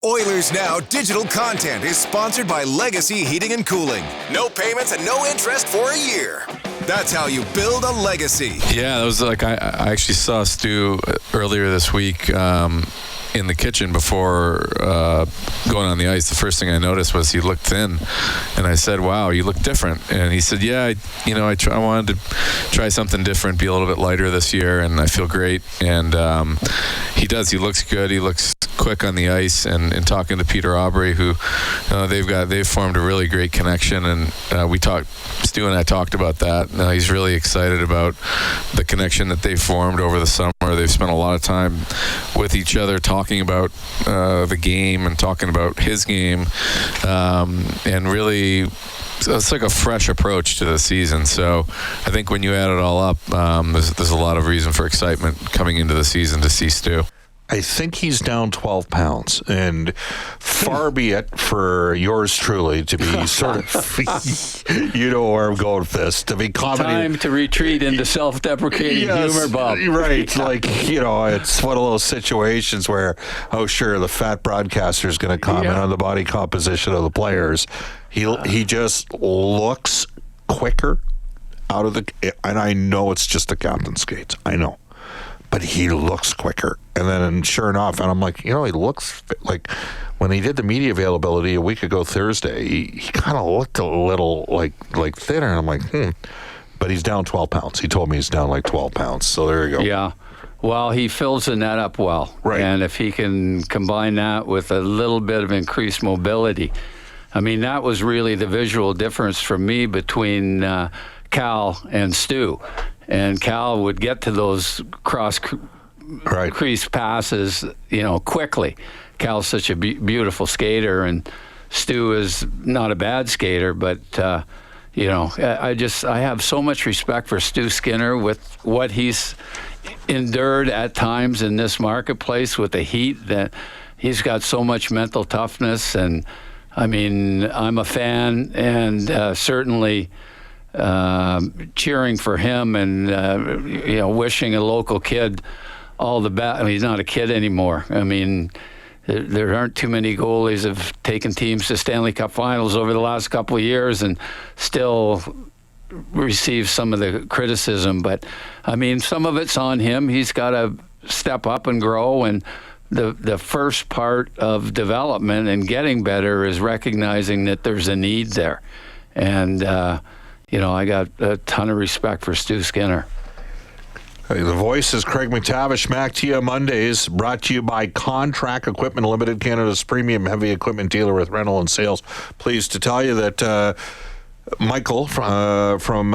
Oilers Now digital content is sponsored by Legacy Heating and Cooling. No payments and no interest for a year. That's how you build a legacy. Yeah, that was like I actually saw Stu earlier this week in the kitchen before going on the ice. The first thing I noticed was he looked thin, and I said, "Wow, you look different." And he said, "Yeah, I wanted to try something different, be a little bit lighter this year, and I feel great." And he does. He looks good. He looks quick on the ice. And talking to Peter Aubrey, who they've formed a really great connection, and Stu and I talked about that. He's really excited about the connection that they formed over the summer. They've spent a lot of time with each other talking about the game and talking about his game, and really it's like a fresh approach to the season. So I think when you add it all up, there's a lot of reason for excitement coming into the season to see Stu. I think he's down 12 pounds, and far be it for yours truly to be sort of, you know where I'm going with this, to be commenting. Time to retreat into self-deprecating humor, Bob. Right, like, it's one of those situations where, oh, sure, the fat broadcaster is going to comment on the body composition of the players. He just looks quicker out of and I know it's just the captain's skates, I know. But he looks quicker. And then sure enough, and I'm like, he looks like when he did the media availability a week ago Thursday, he kind of looked a little like thinner. And I'm like, But he's down 12 pounds. He told me he's down like 12 pounds. So there you go. Yeah. Well, he fills the net up well. Right. And if he can combine that with a little bit of increased mobility, I mean, that was really the visual difference for me between Cal and Stu. And Cal would get to those crease passes, quickly. Cal's such a beautiful skater, and Stu is not a bad skater. But I have so much respect for Stu Skinner with what he's endured at times in this marketplace with the heat. That he's got so much mental toughness, and I mean, I'm a fan, and certainly. Cheering for him and wishing a local kid all the best. I mean, he's not a kid anymore. I mean, there aren't too many goalies have taken teams to Stanley Cup Finals over the last couple of years and still receive some of the criticism. But I mean, some of it's on him. He's got to step up and grow. And the first part of development and getting better is recognizing that there's a need there. And I got a ton of respect for Stu Skinner. Hey, the voice is Craig MacTavish. MacTia Mondays, brought to you by Contract Equipment Limited, Canada's premium heavy equipment dealer with rental and sales. Pleased to tell you that Michael from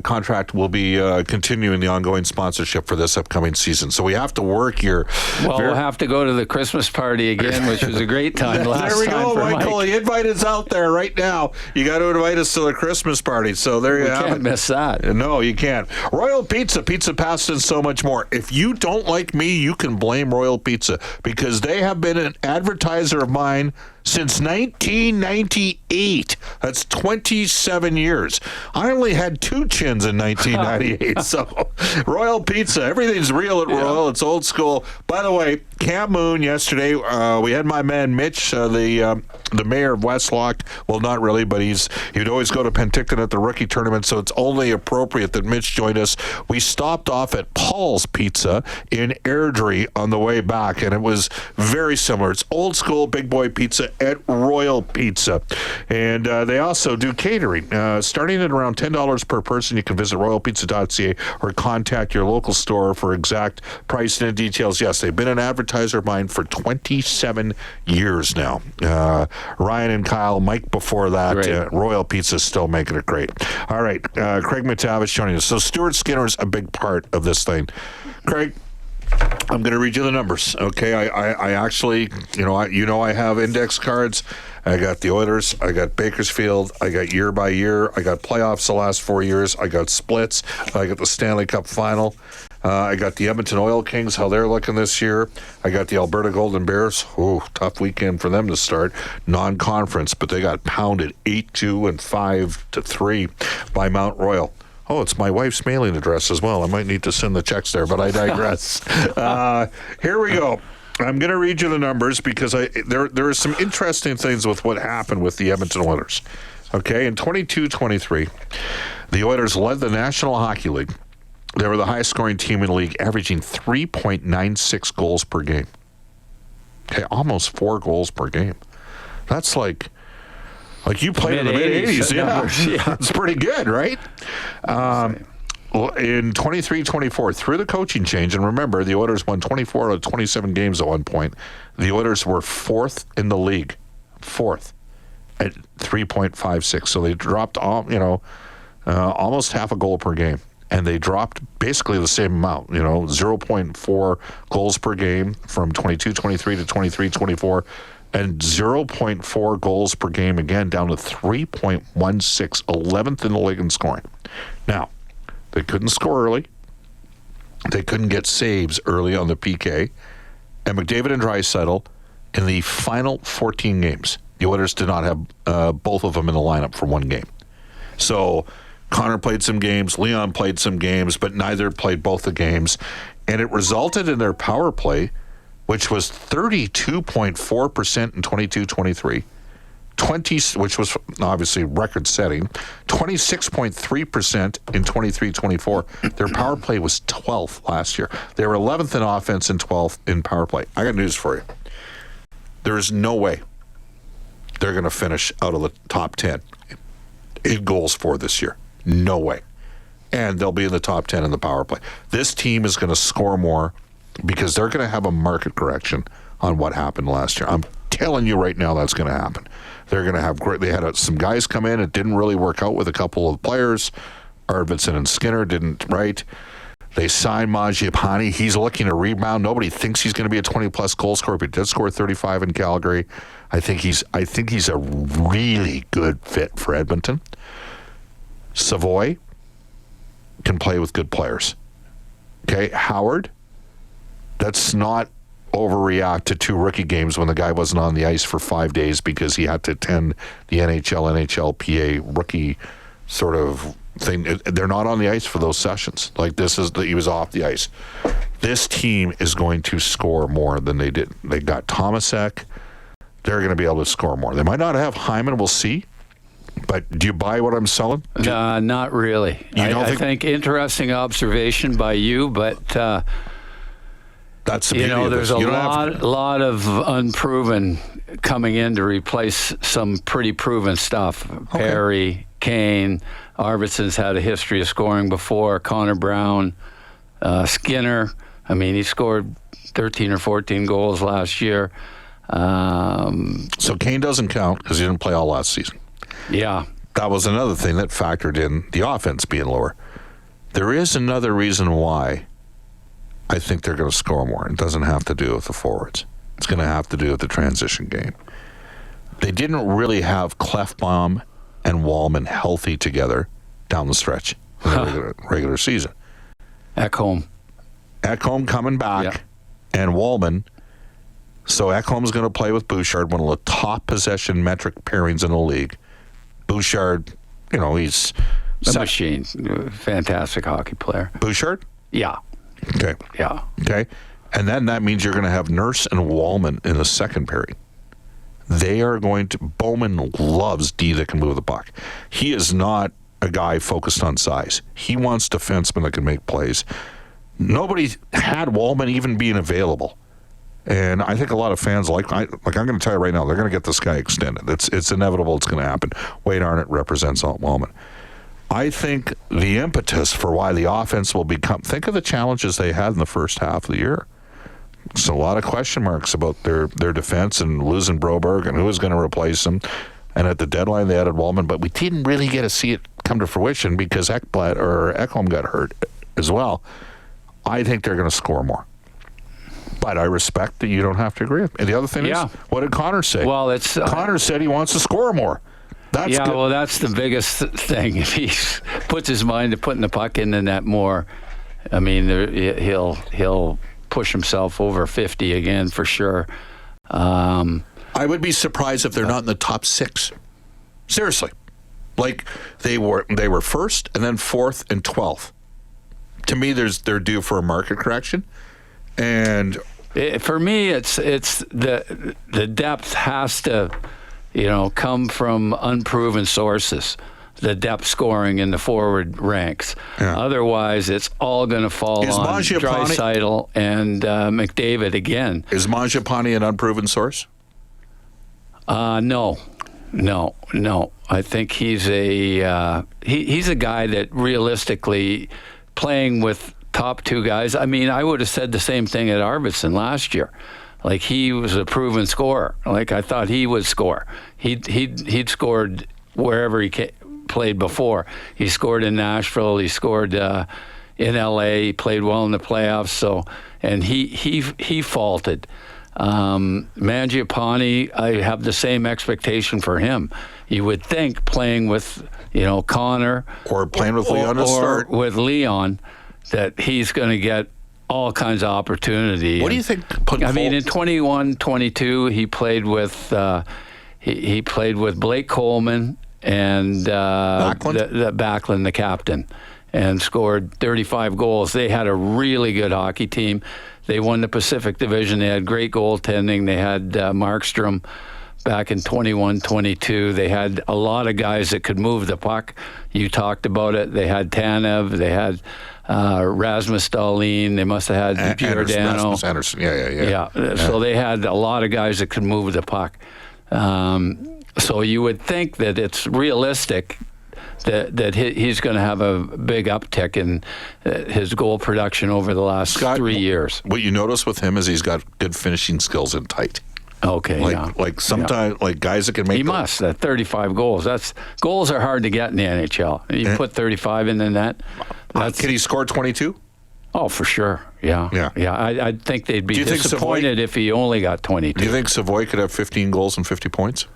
Contract will be continuing the ongoing sponsorship for this upcoming season. So we have to work your... Well, we'll have to go to the Christmas party again, which was a great time last time. There we go, Michael. Mike. The invite is out there right now. You got to invite us to the Christmas party. So there you have it. You can't miss that. No, you can't. Royal Pizza, pizza, pasta, and so much more. If you don't like me, you can blame Royal Pizza because they have been an advertiser of mine since 1998. That's 27 years. I only had 2 chins in 1998. So Royal Pizza, everything's real at Royal. It's old school. By the way, Cam Moon yesterday, we had my man Mitch, the mayor of Westlock. Well, not really, but he'd always go to Penticton at the rookie tournament, so it's only appropriate that Mitch joined us. We stopped off at Paul's Pizza in Airdrie on the way back, and it was very similar. It's old school big boy pizza at Royal Pizza. And they also do catering. Starting at around $10 per person, you can visit royalpizza.ca or contact your local store for exact price and details. Yes, they've been an advertiser of mine for 27 years now. Ryan and Kyle, Mike before that, Royal Pizza still making it great. All right, Craig MacTavish joining us. So Stuart Skinner's a big part of this thing. Craig, I'm going to read you the numbers, okay? I actually, I have index cards. I got the Oilers. I got Bakersfield. I got year by year. I got playoffs the last 4 years. I got splits. I got the Stanley Cup Final. I got the Edmonton Oil Kings, how they're looking this year. I got the Alberta Golden Bears. Oh, tough weekend for them to start. Non-conference, but they got pounded 8-2 and 5-3 by Mount Royal. Oh, it's my wife's mailing address as well. I might need to send the checks there, but I digress. Here we go. I'm going to read you the numbers because there are some interesting things with what happened with the Edmonton Oilers. Okay, in 22-23, the Oilers led the National Hockey League. They were the highest scoring team in the league, averaging 3.96 goals per game. Okay, almost 4 goals per game. That's like you played in the mid-80s. Yeah, it's pretty good, right? In 23-24, through the coaching change, and remember, the Oilers won 24 out of 27 games at one point. The Oilers were 4th in the league. 4th. At 3.56, so they dropped almost half a goal per game, and they dropped basically the same amount, 0.4 goals per game from 22-23 to 23-24, and 0.4 goals per game again down to 3.16, 11th in the league in scoring. Now, they couldn't score early, they couldn't get saves early on the PK, and McDavid and Draisaitl in the final 14 games. The Oilers did not have both of them in the lineup for one game. So Connor played some games, Leon played some games, but neither played both the games. And it resulted in their power play, which was 32.4% in 22-23, which was obviously record-setting, 26.3% in 23-24. Their power play was 12th last year. They were 11th in offense and 12th in power play. I got news for you. There is no way they're going to finish out of the top 10 in goals for this year. No way. And they'll be in the top 10 in the power play. This team is going to score more because they're going to have a market correction on what happened last year. I'm telling you right now that's going to happen. They're going to have they had some guys come in. It didn't really work out with a couple of players. Arvidsson and Skinner didn't, right? They signed Mangiapane. He's looking to rebound. Nobody thinks he's going to be a 20-plus goal scorer, but he did score 35 in Calgary. I think he's a really good fit for Edmonton. Savoy can play with good players. Okay, Howard, let's not overreact to 2 rookie games when the guy wasn't on the ice for 5 days because he had to attend the NHLPA rookie sort of thing. They're not on the ice for those sessions. Like he was off the ice. This team is going to score more than they did. They got Tomasek. They're going to be able to score more. They might not have Hyman. We'll see. But do you buy what I'm selling? Not really. I think interesting observation by you, but that's the beauty of there's this. a lot of unproven coming in to replace some pretty proven stuff. Okay. Perry, Kane, Arvidsson's had a history of scoring before. Connor Brown, Skinner. I mean, he scored 13 or 14 goals last year. So Kane doesn't count because he didn't play all last season. Yeah. That was another thing that factored in the offense being lower. There is another reason why I think they're going to score more. It doesn't have to do with the forwards. It's going to have to do with the transition game. They didn't really have Klefbom and Wallman healthy together down the stretch in the regular season. Ekholm coming back, and Wallman. So Ekholm's going to play with Bouchard, one of the top possession metric pairings in the league. Bouchard, he's a machine. Fantastic hockey player. Bouchard? Yeah. Okay. Yeah. Okay. And then that means you're going to have Nurse and Wallman in the second pairing. They are going to... Bowman loves D that can move the puck. He is not a guy focused on size. He wants defensemen that can make plays. Nobody had Wallman even being available. And I think a lot of fans I'm going to tell you right now, they're going to get this guy extended. It's inevitable. It's going to happen. Wade Arnott represents Alt Wallman. I think the impetus for why the offense will become... Think of the challenges they had in the first half of the year. It's a lot of question marks about their defense and losing Broberg and who was going to replace them. And at the deadline, they added Wallman, but we didn't really get to see it come to fruition because Ekholm got hurt as well. I think they're going to score more. But I respect that you don't have to agree with me. And the other thing is, what did Connor say? Well, Connor said he wants to score more. That's good. Well, that's the biggest thing. If he puts his mind to putting the puck in the net more, I mean, he'll push himself over 50 again for sure. I would be surprised if they're not in the top 6. Seriously. Like, they were first and then 4th and 12th. To me, they're due for a market correction. And For me, it's the depth has to, come from unproven sources. The depth scoring in the forward ranks. Yeah. Otherwise, it's all going to fall on Draisaitl and McDavid again. Is Mangiapane an unproven source? No. I think he's he's a guy that realistically playing with top two guys. I mean, I would have said the same thing at Arvidsson last year. Like, he was a proven scorer. Like, I thought he would score. He'd scored wherever he played before. He scored in Nashville. He scored in LA. He played well in the playoffs. So, and he faulted. Mangiapane, I have the same expectation for him. You would think playing with, Connor or playing with Leon to start, with Leon, that he's going to get all kinds of opportunity. What do you think? I mean, in 21-22, he played with he played with Blake Coleman and Backlund, the captain, and scored 35 goals. They had a really good hockey team. They won the Pacific Division. They had great goaltending. They had Markstrom back in 21-22. They had a lot of guys that could move the puck. You talked about it. They had Tanev. They had Rasmus Dahlin. They must have had Giordano. Rasmus Anderson. Yeah. So they had a lot of guys that could move the puck. So you would think that it's realistic that he's going to have a big uptick in his goal production over the last 3 years. What you notice with him is he's got good finishing skills in tight. Okay, like sometimes like guys that can make. He must. 35 goals. Goals are hard to get in the NHL. You put 35 in the net. Can he score 22? Oh, for sure. Yeah. I think they'd be disappointed if he only got 22. Do you think Savoy could have 15 goals and 50 points?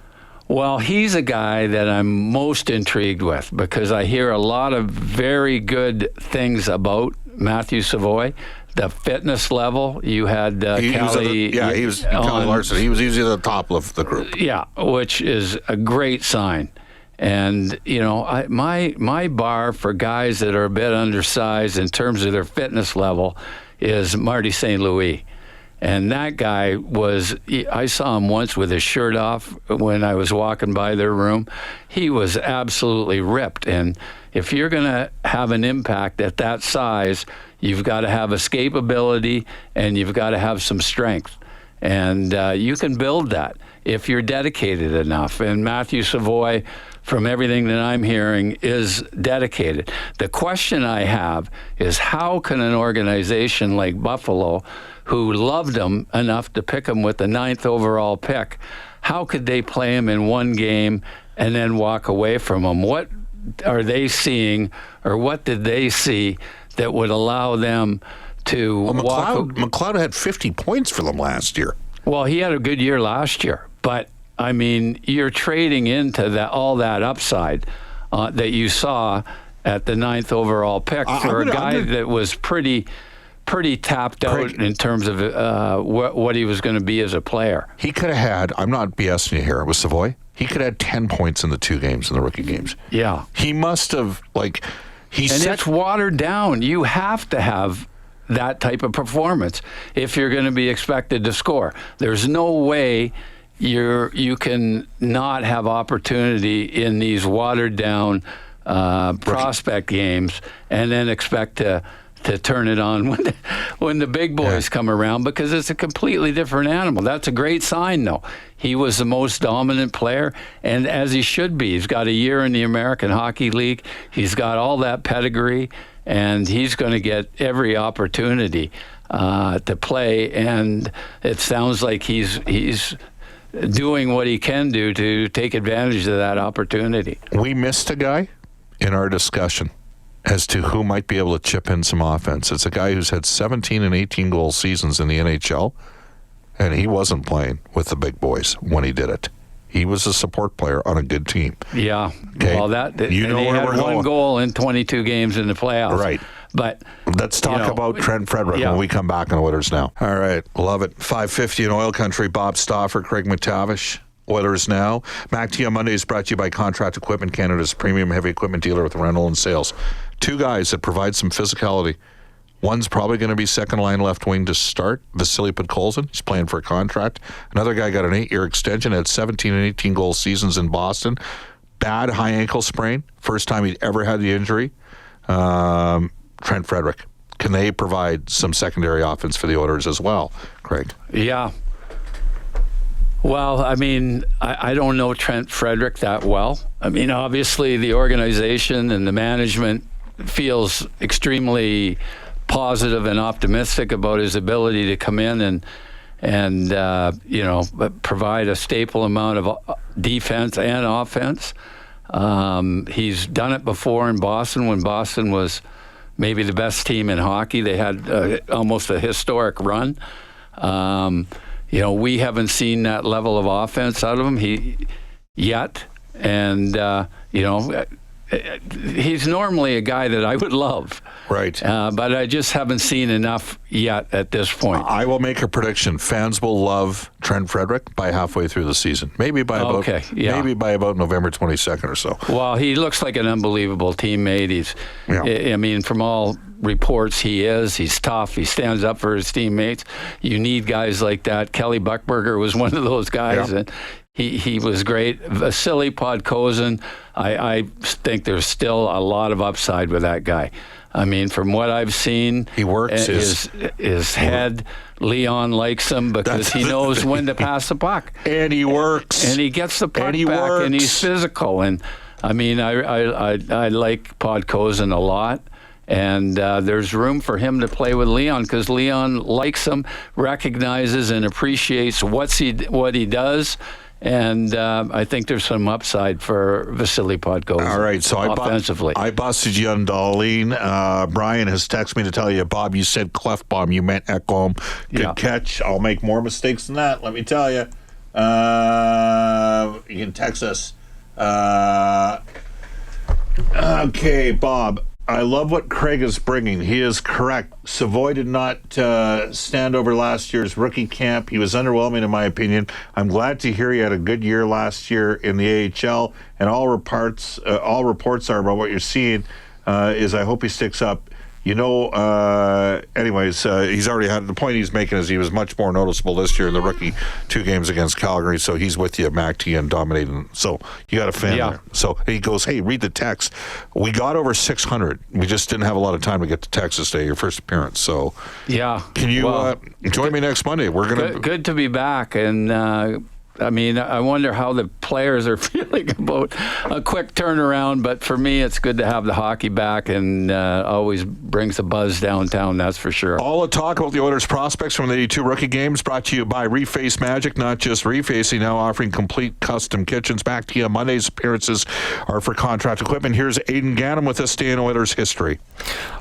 Well, he's a guy that I'm most intrigued with because I hear a lot of very good things about Matthew Savoy. The fitness level, you had Kelly. He was Kelly Larson. He was usually the top of the group. Yeah, which is a great sign. And my bar for guys that are a bit undersized in terms of their fitness level is Marty St. Louis. And that guy I saw him once with his shirt off when I was walking by their room. He was absolutely ripped. And if you're going to have an impact at that size, you've got to have escapability and you've got to have some strength. And you can build that if you're dedicated enough. And Matthew Savoy, from everything that I'm hearing, is dedicated. The question I have is how can an organization like Buffalo, who loved him enough to pick him with the 9th overall pick, how could they play him in one game and then walk away from him? What are they seeing, or what did they see that would allow them to McLeod had 50 points for them last year. Well, he had a good year last year, but I mean, you're trading into all that upside that you saw at the 9th overall pick for a guy that was pretty tapped out in terms of what he was going to be as a player. He could have had, I'm not BSing you here, with Savoy, he could have had 10 points in the 2 games, in the rookie games. Yeah. He must have, it's watered down. You have to have that type of performance if you're going to be expected to score. There's no way you can not have opportunity in these watered down prospect games and then expect to turn it on when the big boys come around, because it's a completely different animal. That's a great sign, though. He was the most dominant player, and as he should be. He's got a year in the American Hockey League. He's got all that pedigree, and he's going to get every opportunity to play. And it sounds like he's doing what he can do to take advantage of that opportunity. We missed a guy in our discussion as to who might be able to chip in some offense. It's a guy who's had 17 and 18 goal seasons in the NHL, and he wasn't playing with the big boys when he did it. He was a support player on a good team. Yeah. Okay. Well, he had one goal in 22 games in the playoffs. Right. But let's talk about Trent Frederick when we come back on Oilers Now. All right. Love it. 5:50 in Oil Country. Bob Stauffer, Craig MacTavish. Oilers Now. MacT on Monday is brought to you by Contract Equipment, Canada's premium heavy equipment dealer with rental and sales. 2 guys that provide some physicality One's probably going to be second line left wing to start, Vasily Podkolzin. He's playing for a contract. Another guy got an 8-year extension, had 17 and 18 goal seasons in Boston. Bad high ankle sprain. First time he'd ever had the injury. Trent Frederick. Can they provide some secondary offense for the Oilers as well, Craig? Yeah. Well, I mean, I don't know Trent Frederick that well. I mean, obviously the organization and the management feels extremely positive and optimistic about his ability to come in and provide a staple amount of defense and offense. He's done it before in Boston when Boston was maybe the best team in hockey. They had almost a historic run. We haven't seen that level of offense out of him yet. And, he's normally a guy that I would love. Right. But I just haven't seen enough yet at this point. I will make a prediction. Fans will love Trent Frederick by halfway through the season. Maybe by about November 22nd or so. Well, he looks like an unbelievable teammate. I mean, from all reports, he's tough. He stands up for his teammates. You need guys like that. Kelly Buchberger was one of those guys. And he was great. Vasily Podkolzin, I think there's still a lot of upside with that guy. I mean, from what I've seen, he works his head. Leon likes him because he knows when to pass the puck. And he works. And he gets the puck back, and he's physical. And I mean, I like Podkolzin a lot. And there's room for him to play with Leon because Leon likes him, recognizes and appreciates what he does. And I think there's some upside for Vasily Podkolzin. All right, so offensively. I busted you on Darlene. Brian has texted me to tell you, Bob, you said Clefbaum. You meant Ekholm. Good catch. I'll make more mistakes than that, let me tell you. You can text us. Okay, Bob. I love what Craig is bringing. He is correct. Savoy did not stand over last year's rookie camp. He was underwhelming, in my opinion. I'm glad to hear he had a good year last year in the AHL, and all reports are about what you're seeing. Is I hope he sticks up. Anyways, he's already had the point he's making is he was much more noticeable this year in the rookie 2 games against Calgary. So he's with you, MacT, and dominating. So you got a fan there. So he goes, hey, read the text. We got over 600. We just didn't have a lot of time to get to Texas Day, your first appearance. So can you join me next Monday? We're gonna good to be back. And I mean, I wonder how the players are feeling about a quick turnaround, but for me, it's good to have the hockey back and always brings a buzz downtown, that's for sure. All the talk about the Oilers prospects from the 82 rookie games brought to you by Reface Magic, not just refacing, now offering complete custom kitchens. Back to you. Monday's appearances are for contract equipment. Here's Aidan Gannam with this day in Oilers history.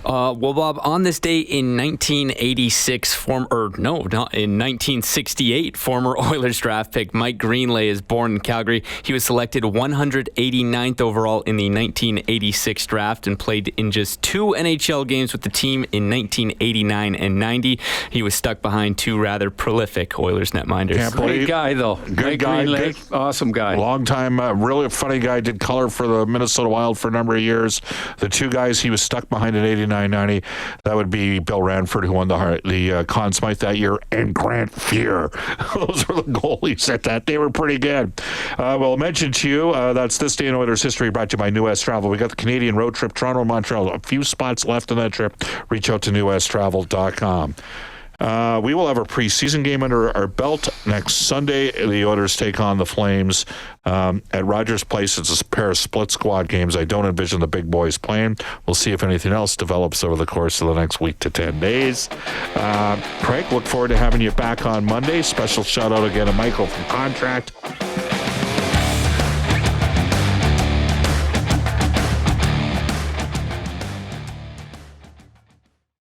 Well, Bob, on this day in 1986, in 1968, former Oilers draft pick Mike Greenlay is born in Calgary. He was selected 189th overall in the 1986 draft and played in just 2 NHL games with the team in 1989 and 90. He was stuck behind 2 rather prolific Oilers netminders. Great guy, though. Good guy. Greenlay, awesome guy. Long time, really funny guy. Did color for the Minnesota Wild for a number of years. The 2 guys he was stuck behind in 89-90, that would be Bill Ranford, who won the Conn Smythe that year, and Grant Fuhr. Those were the goalies at that. They were pretty good. Well, I mentioned to you, that's This Day in Oilers History, brought to you by New West Travel. We got the Canadian road trip, Toronto, Montreal. A few spots left on that trip. Reach out to newwesttravel.com. We will have a preseason game under our belt next Sunday. The Oilers take on the Flames at Rogers Place. It's a pair of split squad games. I don't envision the big boys playing. We'll see if anything else develops over the course of the next week to 10 days. Craig, look forward to having you back on Monday. Special shout out again to Michael from Contract.